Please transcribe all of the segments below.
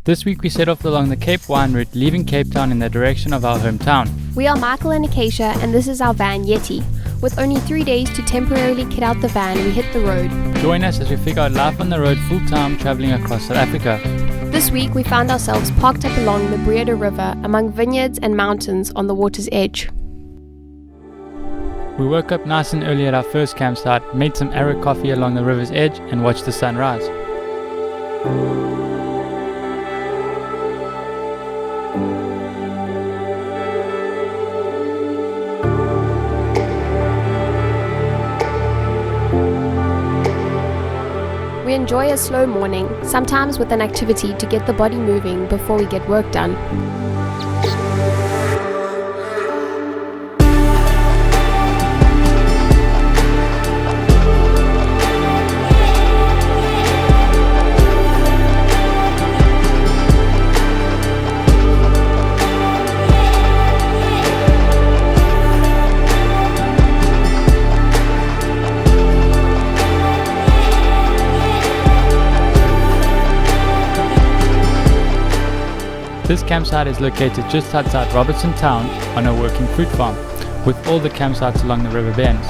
This week we set off along the Cape wine route, leaving Cape Town in the direction of our hometown. We are Michael and Acacia, and this is our van Yeti. With only 3 days to temporarily kit out the van, we hit the road. Join us as we figure out life on the road full-time, travelling across South Africa. This week we found ourselves parked up along the Breede River among vineyards and mountains on the water's edge. We woke up nice and early at our first campsite, made some arrow coffee along the river's edge and watched the sun rise. We enjoy a slow morning, sometimes with an activity to get the body moving before we get work done. This campsite is located just outside Robertson town on a working fruit farm, with all the campsites along the river bends.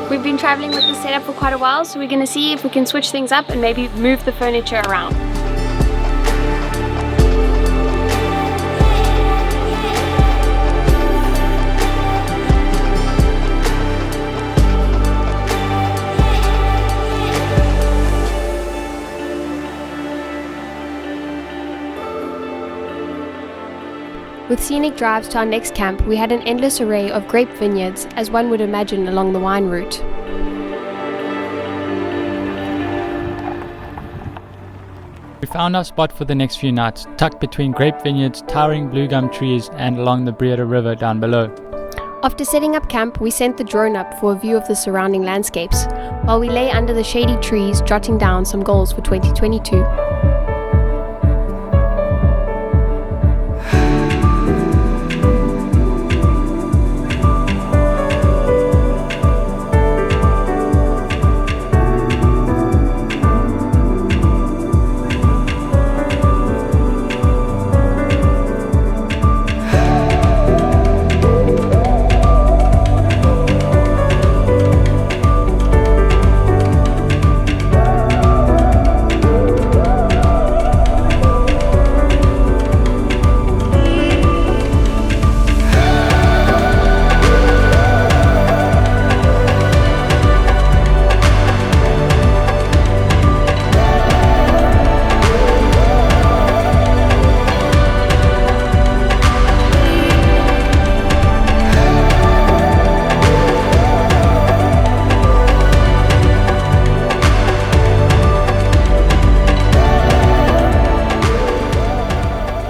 We've been traveling with this setup for quite a while, so we're going to see if we can switch things up and maybe move the furniture around. With scenic drives to our next camp, we had an endless array of grape vineyards, as one would imagine along the wine route. We found our spot for the next few nights, tucked between grape vineyards, towering blue gum trees, and along the Breede River down below. After setting up camp, we sent the drone up for a view of the surrounding landscapes, while we lay under the shady trees jotting down some goals for 2022.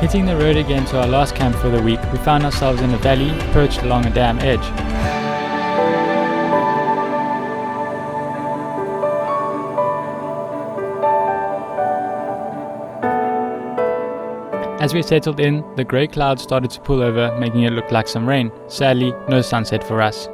Hitting the road again to our last camp for the week, we found ourselves in a valley perched along a dam edge. As we settled in, the grey clouds started to pull over, making it look like some rain. Sadly, no sunset for us.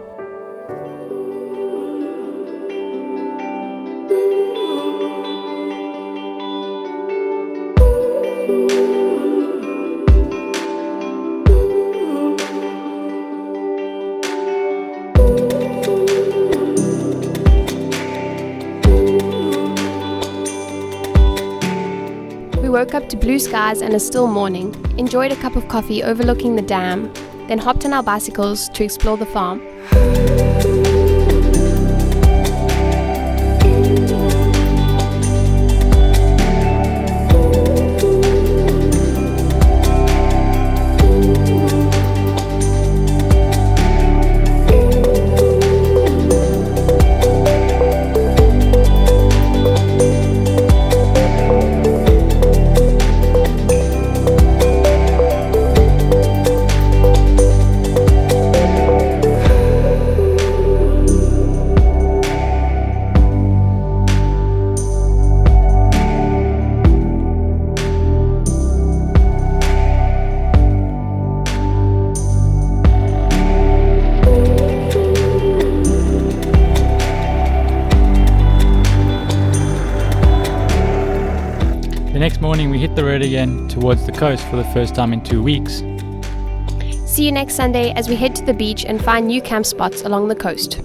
We woke up to blue skies and a still morning, enjoyed a cup of coffee overlooking the dam, then hopped on our bicycles to explore the farm. next morning we hit the road again towards the coast for the first time in 2 weeks. See you next Sunday as we head to the beach and find new camp spots along the coast.